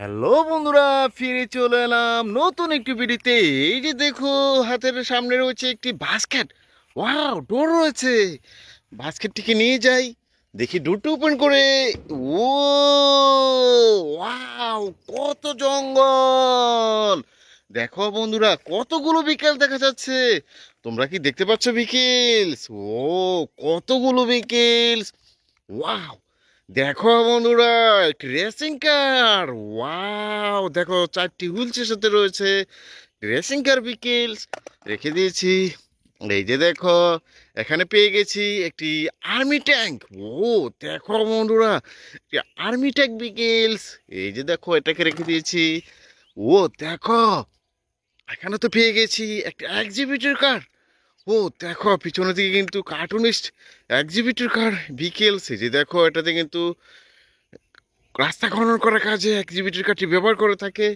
Hello বন্ধুরা, ফিরে চলে এলাম নতুন একটি ভিডিওতে। এই যে দেখো, হাতের সামনে রয়েছে একটি বাস্কেট। ওয়াও, ডোর রয়েছে। বাস্কেটটিকে নিয়ে যাই, দেখি ডোরটা ওপেন করে। ও ওয়াও, কত জঙ্গল! দেখো বন্ধুরা, কতগুলো বিকেল দেখা যাচ্ছে। তোমরা কি দেখতে পাচ্ছ বিকেলস? ও, কতগুলো বিকেলস! ওয়াও, দেখো বন্ধুরা, একটি রেসিং কার। ওয়াও, দেখো চারটি হুইলসের সাথে রয়েছে রেসিং কার বিকেলস। রেখে দিয়েছি। এই যে দেখো, এখানে পেয়ে গেছি একটি আর্মি ট্যাঙ্ক। ও, দেখো বন্ধুরা, একটি আর্মি ট্যাঙ্ক বিকেলস। এই যে দেখো, এটাকে রেখে দিয়েছি। ও দেখো, এখানে তো পেয়ে গেছি একটা এক্সিবিটর কার। ও দেখো, পিছনের দিকে কিন্তু কার্টুনিস্ট এক্সিবিটর কার বিকেলস। এই যে দেখো, এটাতে কিন্তু রাস্তা খনন করার কাজে এক্সিবিটর কারটি ব্যবহার করে থাকে।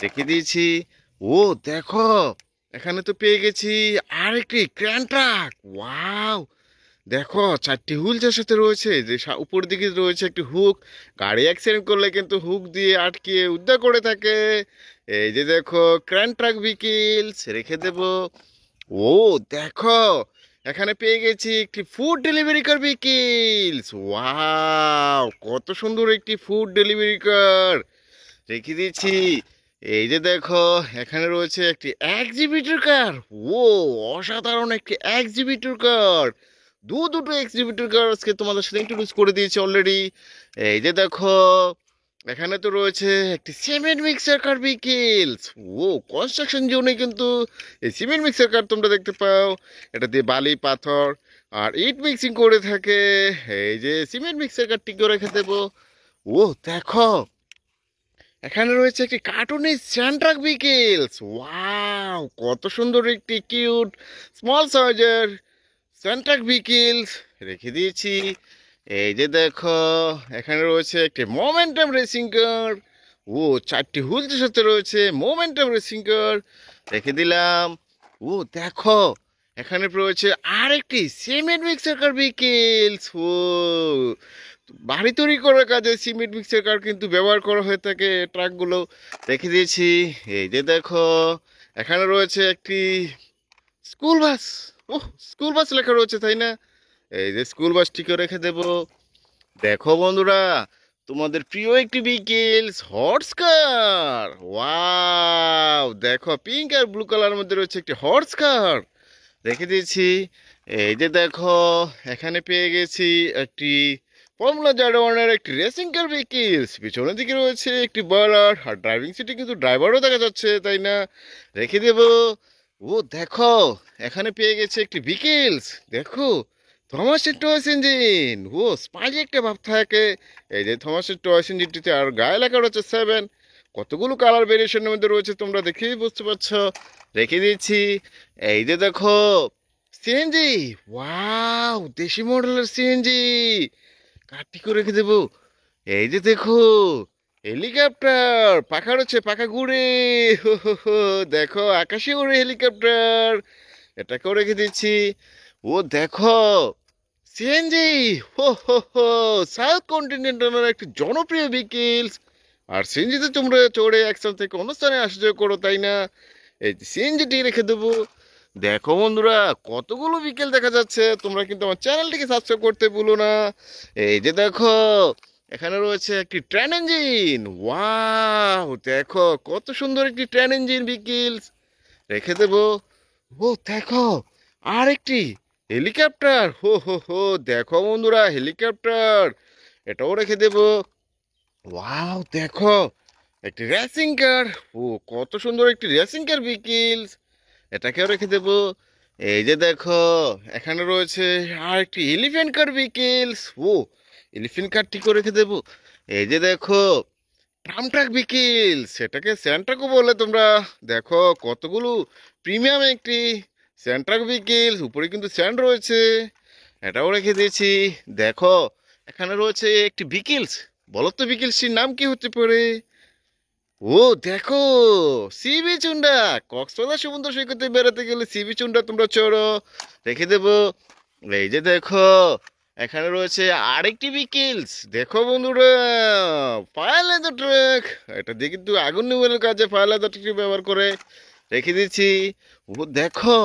রেখে দিয়েছি। ও দেখো, এখানে তো পেয়ে গেছি আরেকটি ক্র্যান ট্রাক। ওয়াও, দেখো চারটি হুইলসের সাথে রয়েছে, যে উপর দিকে রয়েছে একটি হুক। গাড়ি অ্যাক্সিডেন্ট করলে কিন্তু হুক দিয়ে আটকে উদ্ধার করে থাকে। এই যে দেখো, ক্র্যান ট্রাক বিকিলস। রেখে দেব। ও দেখো, এখানে পেয়ে গেছি একটি ফুড ডেলিভারি কার বিকিলস। ওয়াও, কত সুন্দর একটি ফুড ডেলিভারি কার। রেখে দিয়েছি। এই যে দেখো, এখানে রয়েছে একটি এক্সিবিটর কার। ও, অসাধারণ একটি এক্সিবিটর কার। দুটো এক্সিবিটর কার আজকে তোমাদের সাথে ইন্ট্রোডিউস করে দিয়েছি অলরেডি। এই যে দেখো, এখানে তো রয়েছে একটি সিমেন্ট মিক্সার কার বিকেলস। ও, কনস্ট্রাকশন জোনে কিন্তু এই সিমেন্ট মিক্সার কার তোমরা দেখতে পাও। এটা দিয়ে বালি পাথর আর ইট মিক্সিং করে থাকে। এই যে সিমেন্ট মিক্সার কারটিকে রেখে দেবো। ও দেখো, এখানে রয়েছে একটি কার্টুনের স্যান্ট্রাক বিকেলস। ওয়াও, কত সুন্দর একটি কিউট স্মল সাইজের স্যান্ট্রাক বিকেলস। রেখে দিয়েছি। এই যে দেখো, এখানে রয়েছে একটি মোমেন্টাম রেসিং কার। ও, চারটি হুইলসের সাথে রয়েছে মোমেন্টাম রেসিং কার। রেখে দিলাম। ও দেখো, এখানে রয়েছে আরেকটি সিমেন্ট মিক্সার কার বিকেলস। ও, বাড়ি তৈরি করার কাজে সিমেন্ট মিক্সার কার কিন্তু ব্যবহার করা হয়ে থাকে ট্রাকগুলো। রেখে দিয়েছি। এই যে দেখো, এখানে রয়েছে একটি স্কুল বাস। ওহ, স্কুল বাস লেখা রয়েছে, তাই না? এই যে স্কুল বাসটিকে রেখে দেব। দেখো বন্ধুরা, তোমাদের প্রিয় একটি বিকেলস হর্স কার। ওয়াও, দেখো পিঙ্ক আর ব্লু কালার মধ্যে রয়েছে একটি হর্স কার। রেখে দিয়েছি। এই যে দেখো, এখানে পেয়ে গেছি একটি ফর্মুলা জার্ডওয়ানের একটি রেসিং কার বিকেলস। পিছনের দিকে রয়েছে একটি বলার, আর ড্রাইভিং সিটে কিন্তু ড্রাইভারও দেখা যাচ্ছে, তাই না? রেখে দেব। ও দেখো, এখানে পেয়ে গেছে একটি বিকেলস। দেখো, থমাসের টয়েস ইঞ্জিন। ও, স্পাইলি একটা ভাব থাকে। এই যে থমাসের টয়েস ইঞ্জিনটিতে আর গায়ে লেখা রয়েছে 7। কতগুলো কালার ভেরিয়েশনের মধ্যে রয়েছে তোমরা দেখেই বুঝতে পারছো। রেখে দিয়েছি। এই যে দেখো, সিএনজি। ওয়াও, দেশি মডেলের সিএনজি। কাঠটি করে রেখে দেবো। এই যে দেখো, হেলিকপ্টার। পাখা রয়েছে, পাখা ঘুরে। হো হো হো, দেখো আকাশে উড়ে হেলিকপ্টার। এটাকেও রেখে দিচ্ছি। ও দেখো, সিএনজি। হো হো হো, সাউথ কন্টিনেন্টালের একটি জনপ্রিয় ভেহিকেলস। আর সিএনজিতে তোমরা চড়ে এক স্থান থেকে অন্য স্থানে আসা যাওয়া করো, তাই না? এই সিএনজিটি রেখে দেবো। দেখো বন্ধুরা, কতগুলো বিকেল দেখা যাচ্ছে। তোমরা কিন্তু আমার চ্যানেলটিকে সাবস্ক্রাইব করতে ভুলো না। এই যে দেখো, এখানে রয়েছে একটি ট্রেন ইঞ্জিন। ওয়াও, দেখো কত সুন্দর একটি ট্রেন ইঞ্জিন বিকেলস। রেখে দেবো। ও দেখো, আর একটি হেলিকপ্টার। হো হো হো, দেখো বন্ধুরা, হেলিকপ্টার। এটাও রেখে দেবো। ওয়াও, দেখো একটি রেসিং কার। ও, কত সুন্দর একটি রেসিং কার বিকিলস। এটাকেও রেখে দেবো। এই যে দেখো, এখানে রয়েছে আর একটি এলিফ্যান্ট কার বিকিলস। ও, এলিফ্যান্ট কারটিকেও রেখে দেবো। এই যে দেখো, ট্রাম ট্রাক বিকিলস, সেটাকে স্যান্ট্রাকও বলে তোমরা। দেখো কতগুলো প্রিমিয়াম একটি স্যান্ট্রাক বিকিলস। উপরে কিন্তু স্যান্ড রয়েছে। এটাও রেখে দিয়েছি। দেখো, এখানে রয়েছে একটি বিকিলস। বলো তো বিকিলসটির নাম কি হতে পারে? ও দেখো, সিবি চুন্ডা। কক্সবাজার সমুদ্র সৈকতে বেড়াতে গেলে সিবি চুন্ডা তোমরা চড়ো। রেখে দেবো। এই যে দেখো, এখানে রয়েছে আরেকটি বিকেলস। দেখো বন্ধুরা, ফায়ার লেদার ট্রাক। এটা দিয়ে কিন্তু আগুন নিবানোর কাজে ফায়ার লেদার ট্রাক ব্যবহার করে রেখে দিয়েছি। ও দেখো,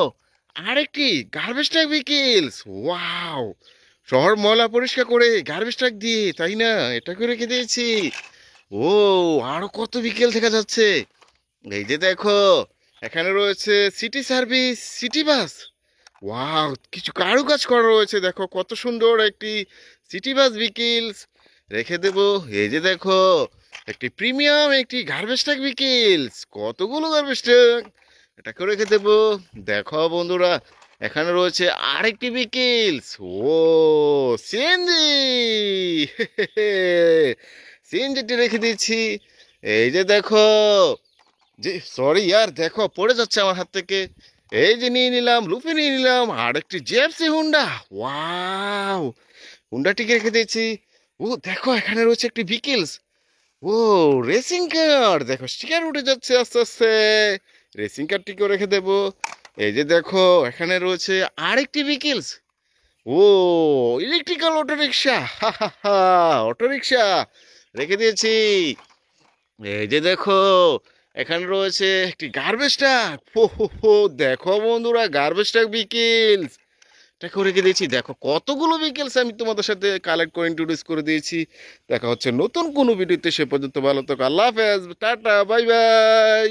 আরেকটি গার্বেজ ট্রাক বিকেলস। ওয়াও, শহর ময়লা পরিষ্কার করে গার্বেজ ট্রাক দিয়ে, তাই না? এটাকে রেখে দিয়েছি। ও, আরো কত বিকেল দেখা যাচ্ছে। এই যে দেখো, এখানে রয়েছে city service city bus. Wow, কিছু কারুকাজ করা রয়েছে। দেখো কত সুন্দর একটি সিটি বাস বিকেলস রেখে দেব। এই যে দেখো, একটি প্রিমিয়াম একটি গার্বেজ ট্রাক বিকেলস। কতগুলো গার্বেজ ট্রাক, এটাকে রেখে দেব। দেখো বন্ধুরা, এখানে রয়েছে আরেকটি বিকেলস। ও, সিএনজি। সিএনজিটি রেখে দিচ্ছি। এই যে দেখো, যে সরি ইয়ার, দেখো পড়ে যাচ্ছে আমার হাত থেকে। এই যে নিয়ে নিলাম, লুপি নিয়ে নিলাম আর একটি জেপসি হুন্ডা। ওয়াও, হুন্ডাটিকে রেখে দিয়েছি। ও দেখো, এখানে রয়েছে একটি বিকেলস। ও, রেসিং কার। দেখো স্টিকার উঠে যাচ্ছে আস্তে আস্তে। রেসিং কারটিকেও রেখে দেব। এই যে দেখো, এখানে রয়েছে আরেকটি বিকেলস। ও, ইলেকট্রিক্যাল অটো রিক্সা। হা হা হা, অটো রিক্সা রেখে দিয়েছি। এই যে দেখো, এখানে রয়েছে একটি গার্বেজ ট্রাক। হো হো হো, দেখো বন্ধুরা, গার্বেজ ট্রাক বিকেলস এটা করে রেখে দিয়েছি। দেখো কতগুলো বিকেলস আমি তোমাদের সাথে কালেক্ট করে ইন্ট্রোডিউস করে দিয়েছি। দেখা হচ্ছে নতুন কোনো ভিডিওতে। সে পর্যন্ত ভালো থাকো। আল্লাহ হাফেজ, টাটা, বাই বাই।